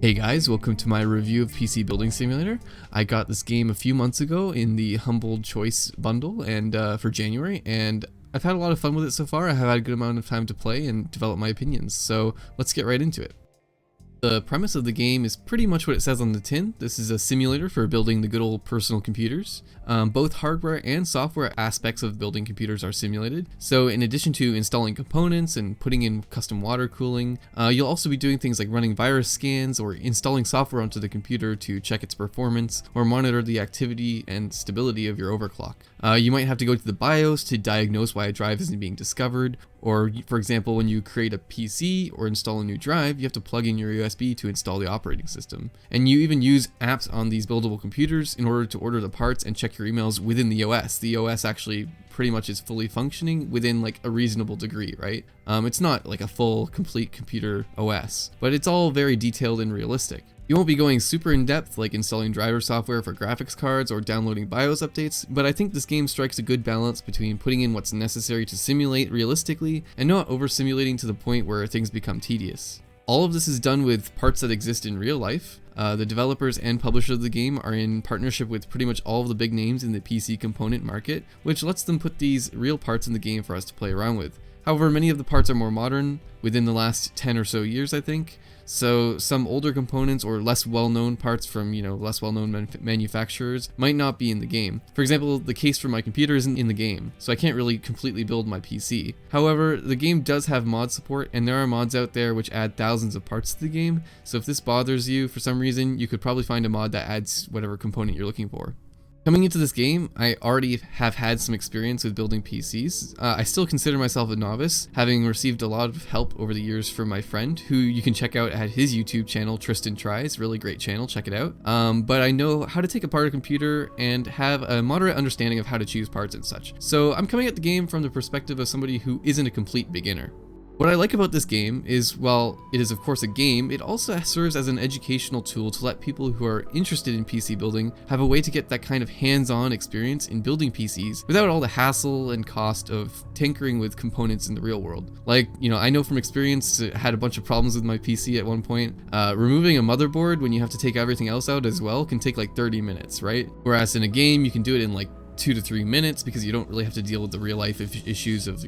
Hey guys, welcome to my review of PC Building Simulator. I got this game a few months ago in the Humble Choice bundle and for January, and I've had a lot of fun with it so far. I have had a good amount of time to play and develop my opinions, so let's get right into it. The premise of the game is pretty much what it says on the tin. This is a simulator for building the good old personal computers. Both hardware and software aspects of building computers are simulated. So in addition to installing components and putting in custom water cooling, you'll also be doing things like running virus scans or installing software onto the computer to check its performance or monitor the activity and stability of your overclock. You might have to go to the BIOS to diagnose why a drive isn't being discovered, or for example, when you create a PC or install a new drive, you have to plug in your USB to install the operating system. And you even use apps on these buildable computers in order to order the parts and check your emails within the OS. The OS actually pretty much is fully functioning within like a reasonable degree, right? It's not like a full, complete computer OS, but it's all very detailed and realistic. You won't be going super in depth like installing driver software for graphics cards or downloading BIOS updates, but I think this game strikes a good balance between putting in what's necessary to simulate realistically and not over simulating to the point where things become tedious. All of this is done with parts that exist in real life. The developers and publishers of the game are in partnership with pretty much all of the big names in the PC component market, which lets them put these real parts in the game for us to play around with. However, many of the parts are more modern, within the last 10 or so years I think, so some older components or less well-known parts from, less well-known manufacturers might not be in the game. For example, the case for my computer isn't in the game, so I can't really completely build my PC. However, the game does have mod support, and there are mods out there which add thousands of parts to the game, so if this bothers you for some reason, you could probably find a mod that adds whatever component you're looking for. Coming into this game, I already have had some experience with building PCs. I still consider myself a novice, having received a lot of help over the years from my friend, who you can check out at his YouTube channel, Tristan Tries, really great channel, check it out. But I know how to take apart a computer and have a moderate understanding of how to choose parts and such. So I'm coming at the game from the perspective of somebody who isn't a complete beginner. What I like about this game is, while it is of course a game, it also serves as an educational tool to let people who are interested in PC building have a way to get that kind of hands-on experience in building PCs without all the hassle and cost of tinkering with components in the real world. Like, I know from experience, I had a bunch of problems with my PC at one point. Removing a motherboard when you have to take everything else out as well can take like 30 minutes, right? Whereas in a game, you can do it in like 2 to 3 minutes because you don't really have to deal with the real life issues of,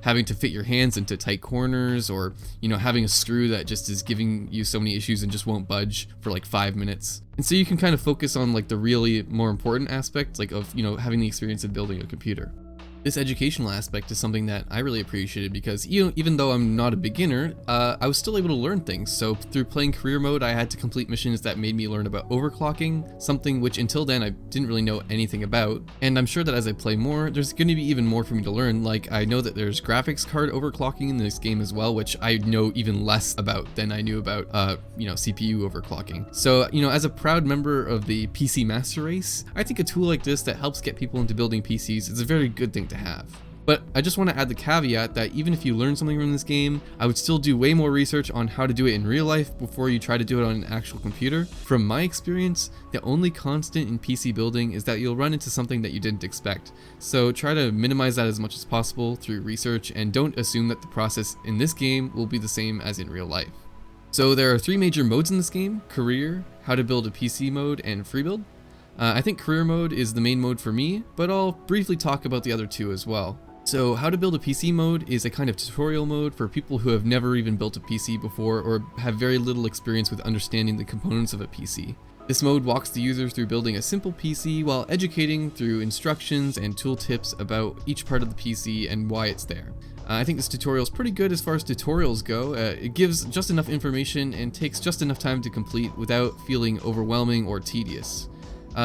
having to fit your hands into tight corners or, having a screw that just is giving you so many issues and just won't budge for like 5 minutes. And so you can kind of focus on like the really more important aspect, like of, having the experience of building a computer. This educational aspect is something that I really appreciated because even though I'm not a beginner, I was still able to learn things. So through playing career mode, I had to complete missions that made me learn about overclocking, something which until then I didn't really know anything about. And I'm sure that as I play more, there's going to be even more for me to learn. Like I know that there's graphics card overclocking in this game as well, which I know even less about than I knew about, CPU overclocking. So, as a proud member of the PC master race, I think a tool like this that helps get people into building PCs is a very good thing to have. But I just want to add the caveat that even if you learn something from this game, I would still do way more research on how to do it in real life before you try to do it on an actual computer. From my experience, the only constant in PC building is that you'll run into something that you didn't expect. So try to minimize that as much as possible through research and don't assume that the process in this game will be the same as in real life. So there are 3 major modes in this game: career, how to build a PC mode, and free build. I think career mode is the main mode for me, but I'll briefly talk about the other 2 as well. So how to build a PC mode is a kind of tutorial mode for people who have never even built a PC before or have very little experience with understanding the components of a PC. This mode walks the user through building a simple PC while educating through instructions and tooltips about each part of the PC and why it's there. I think this tutorial is pretty good as far as tutorials go. It gives just enough information and takes just enough time to complete without feeling overwhelming or tedious.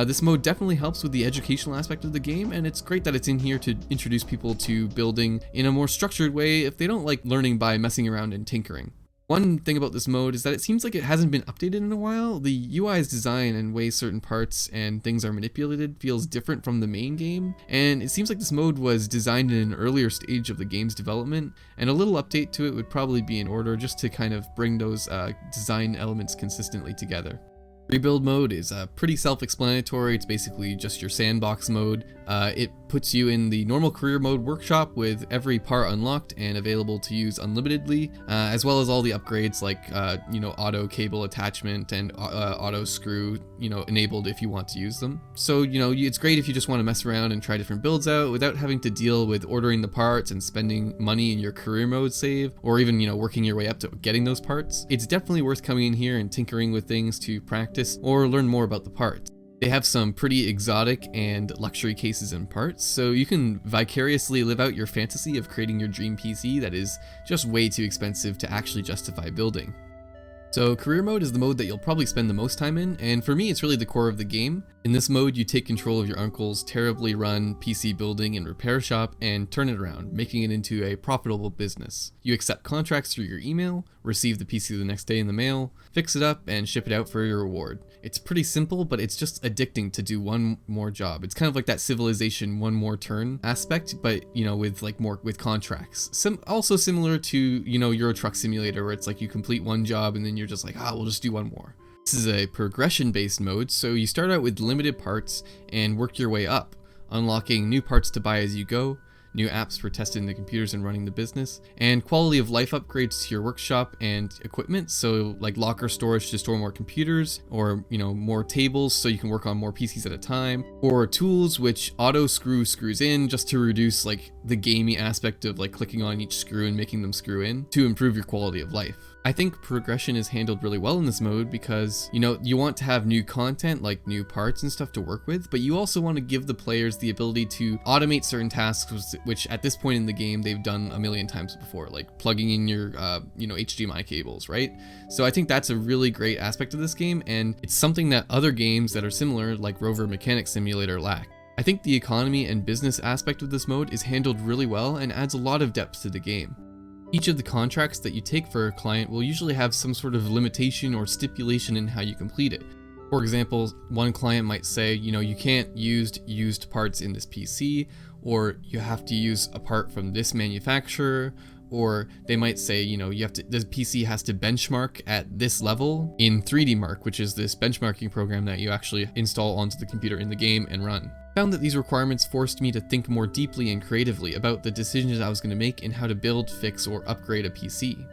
This mode definitely helps with the educational aspect of the game, and it's great that it's in here to introduce people to building in a more structured way if they don't like learning by messing around and tinkering. One thing about this mode is that it seems like it hasn't been updated in a while. The UI's design and way certain parts and things are manipulated feels different from the main game, and it seems like this mode was designed in an earlier stage of the game's development, and a little update to it would probably be in order just to kind of bring those design elements consistently together. Rebuild mode is pretty self-explanatory. It's basically just your sandbox mode. It puts you in the normal career mode workshop with every part unlocked and available to use unlimitedly, as well as all the upgrades like auto cable attachment and auto screw enabled if you want to use them. So it's great if you just want to mess around and try different builds out without having to deal with ordering the parts and spending money in your career mode save, or even working your way up to getting those parts. It's definitely worth coming in here and tinkering with things to practice or learn more about the parts. They have some pretty exotic and luxury cases and parts, so you can vicariously live out your fantasy of creating your dream PC that is just way too expensive to actually justify building. So career mode is the mode that you'll probably spend the most time in, and for me it's really the core of the game. In this mode you take control of your uncle's terribly run PC building and repair shop and turn it around, making it into a profitable business. You accept contracts through your email, receive the PC the next day in the mail, fix it up, and ship it out for your reward. It's pretty simple, but it's just addicting to do one more job. It's kind of like that Civilization one more turn aspect, but with contracts. Also similar to Euro Truck Simulator, where it's like you complete one job and then you're just like, we'll just do one more. This is a progression based mode, so you start out with limited parts and work your way up, unlocking new parts to buy as you go, new apps for testing the computers and running the business, and quality of life upgrades to your workshop and equipment, so like locker storage to store more computers, or more tables so you can work on more PCs at a time, or tools which auto screws in just to reduce the gamey aspect of clicking on each screw and making them screw in to improve your quality of life. I think progression is handled really well in this mode because, you want to have new content like new parts and stuff to work with, but you also want to give the players the ability to automate certain tasks, which at this point in the game they've done a million times before, like plugging in your, HDMI cables, right? So I think that's a really great aspect of this game, and it's something that other games that are similar, like Rover Mechanic Simulator, lack. I think the economy and business aspect of this mode is handled really well and adds a lot of depth to the game. Each of the contracts that you take for a client will usually have some sort of limitation or stipulation in how you complete it. For example, one client might say, you can't use used parts in this PC, or you have to use a part from this manufacturer, or they might say, the PC has to benchmark at this level in 3D Mark, which is this benchmarking program that you actually install onto the computer in the game and run. I found that these requirements forced me to think more deeply and creatively about the decisions I was going to make in how to build, fix, or upgrade a PC.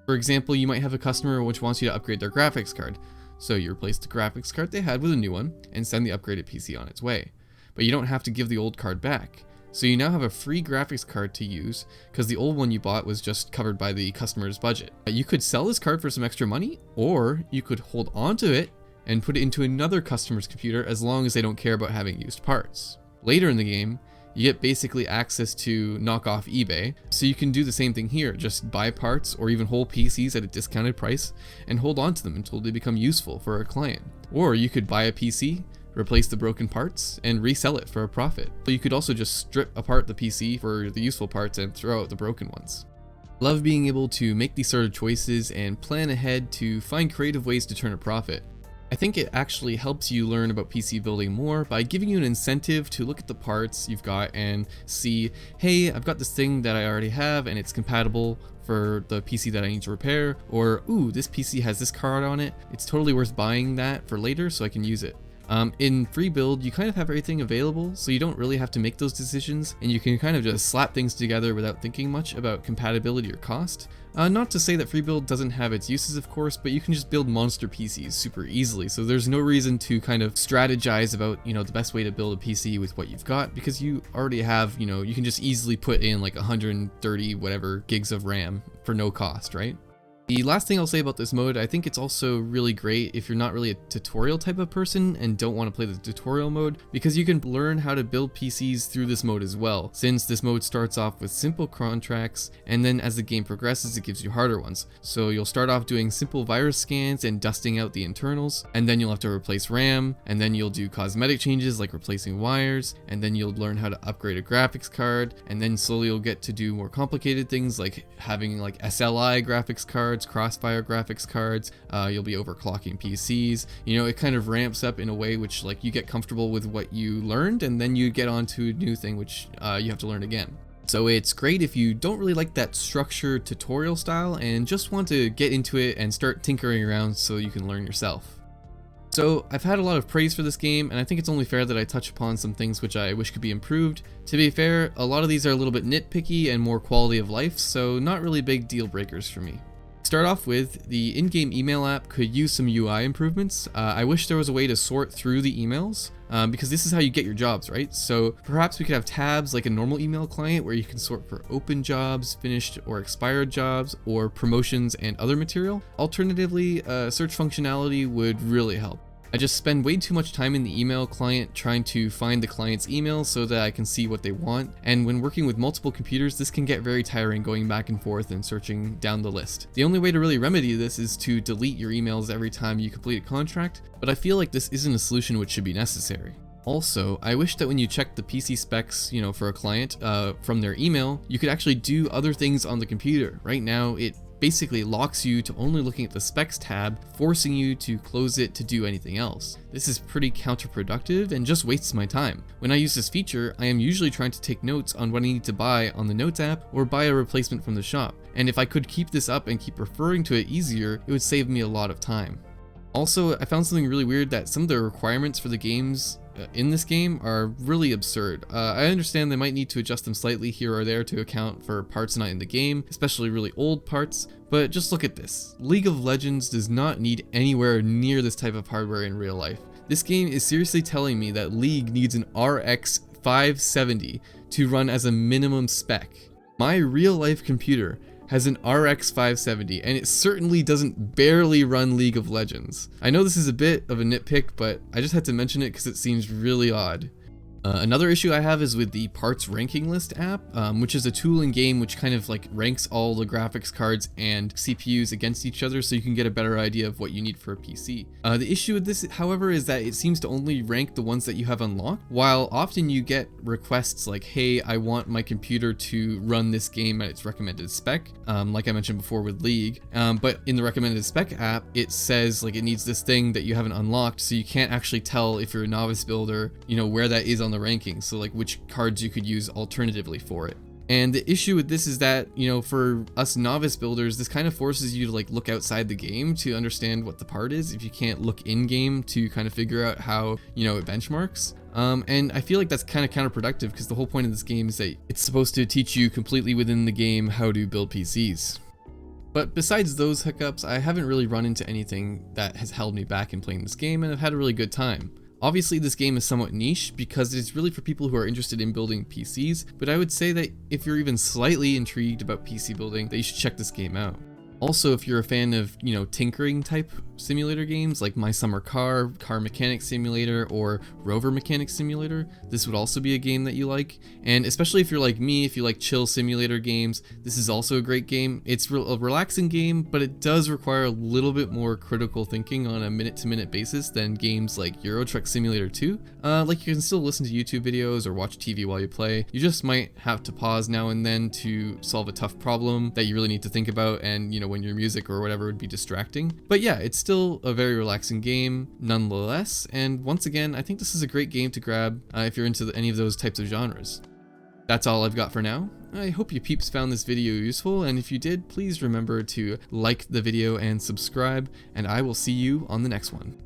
For example, you might have a customer which wants you to upgrade their graphics card, so you replace the graphics card they had with a new one and send the upgraded PC on its way. But you don't have to give the old card back. So you now have a free graphics card to use because the old one you bought was just covered by the customer's budget. You could sell this card for some extra money, or you could hold on to it and put it into another customer's computer as long as they don't care about having used parts. Later in the game, you get basically access to knockoff eBay, so you can do the same thing here, just buy parts or even whole PCs at a discounted price and hold on to them until they become useful for a client. Or you could buy a PC, replace the broken parts, and resell it for a profit. But you could also just strip apart the PC for the useful parts and throw out the broken ones. Love being able to make these sort of choices and plan ahead to find creative ways to turn a profit. I think it actually helps you learn about PC building more by giving you an incentive to look at the parts you've got and see, hey, I've got this thing that I already have and it's compatible for the PC that I need to repair, or ooh, this PC has this card on it, it's totally worth buying that for later so I can use it. In free build, you kind of have everything available, so you don't really have to make those decisions, and you can kind of just slap things together without thinking much about compatibility or cost. Not to say that free build doesn't have its uses, of course, but you can just build monster PCs super easily, so there's no reason to kind of strategize about, the best way to build a PC with what you've got, because you already have, you can just easily put in like 130 whatever gigs of RAM for no cost, right? The last thing I'll say about this mode, I think it's also really great if you're not really a tutorial type of person and don't want to play the tutorial mode, because you can learn how to build PCs through this mode as well, since this mode starts off with simple contracts, and then as the game progresses it gives you harder ones. So you'll start off doing simple virus scans and dusting out the internals, and then you'll have to replace RAM, and then you'll do cosmetic changes like replacing wires, and then you'll learn how to upgrade a graphics card, and then slowly you'll get to do more complicated things like having like SLI graphics cards, Crossfire graphics cards, you'll be overclocking PCs. It kind of ramps up in a way which like you get comfortable with what you learned, and then you get on to a new thing which you have to learn again. So it's great if you don't really like that structured tutorial style and just want to get into it and start tinkering around so you can learn yourself. So I've had a lot of praise for this game, and I think it's only fair that I touch upon some things which I wish could be improved. To be fair, a lot of these are a little bit nitpicky and more quality of life, so not really big deal breakers for me. Start off with, the in-game email app could use some UI improvements. I wish there was a way to sort through the emails, because this is how you get your jobs, right? So perhaps we could have tabs like a normal email client where you can sort for open jobs, finished or expired jobs, or promotions and other material. Alternatively, search functionality would really help. I just spend way too much time in the email client trying to find the client's email so that I can see what they want, and when working with multiple computers, this can get very tiring going back and forth and searching down the list. The only way to really remedy this is to delete your emails every time you complete a contract, but I feel like this isn't a solution which should be necessary. Also, I wish that when you check the PC specs, for a client from their email, you could actually do other things on the computer. Right now, it basically locks you to only looking at the specs tab, forcing you to close it to do anything else. This is pretty counterproductive and just wastes my time. When I use this feature, I am usually trying to take notes on what I need to buy on the Notes app or buy a replacement from the shop. And if I could keep this up and keep referring to it easier, it would save me a lot of time. Also, I found something really weird that some of the requirements for the games in this game are really absurd. I understand they might need to adjust them slightly here or there to account for parts not in the game, especially really old parts, but just look at this. League of Legends does not need anywhere near this type of hardware in real life. This game is seriously telling me that League needs an RX 570 to run as a minimum spec. My real life computer has an RX 570, and it certainly doesn't barely run League of Legends. I know this is a bit of a nitpick, but I just had to mention it because it seems really odd. Another issue I have is with the parts ranking list app, which is a tool in game which kind of like ranks all the graphics cards and CPUs against each other so you can get a better idea of what you need for a PC. The issue with this, however, is that it seems to only rank the ones that you have unlocked, while often you get requests like, hey, I want my computer to run this game at its recommended spec, like I mentioned before with League, but in the recommended spec app, it says like it needs this thing that you haven't unlocked, so you can't actually tell if you're a novice builder, where that is on the rankings, so like which cards you could use alternatively for it. And the issue with this is that, for us novice builders, this kind of forces you to like look outside the game to understand what the part is if you can't look in game to kind of figure out how, it benchmarks. And I feel like that's kind of counterproductive because the whole point of this game is that it's supposed to teach you completely within the game how to build PCs. But besides those hiccups, I haven't really run into anything that has held me back in playing this game, and I've had a really good time. Obviously, this game is somewhat niche because it's really for people who are interested in building PCs, but I would say that if you're even slightly intrigued about PC building, that you should check this game out. Also, if you're a fan of, tinkering type simulator games like My Summer Car, Car Mechanic Simulator, or Rover Mechanic Simulator, this would also be a game that you like. And especially if you're like me, if you like chill simulator games, this is also a great game. It's a relaxing game, but it does require a little bit more critical thinking on a minute-to-minute basis than games like Euro Truck Simulator 2. Like you can still listen to YouTube videos or watch TV while you play. You just might have to pause now and then to solve a tough problem that you really need to think about, and when your music or whatever would be distracting. But yeah, it's still a very relaxing game nonetheless, and once again, I think this is a great game to grab if you're into any of those types of genres. That's all I've got for now. I hope you peeps found this video useful, and if you did, please remember to like the video and subscribe, and I will see you on the next one.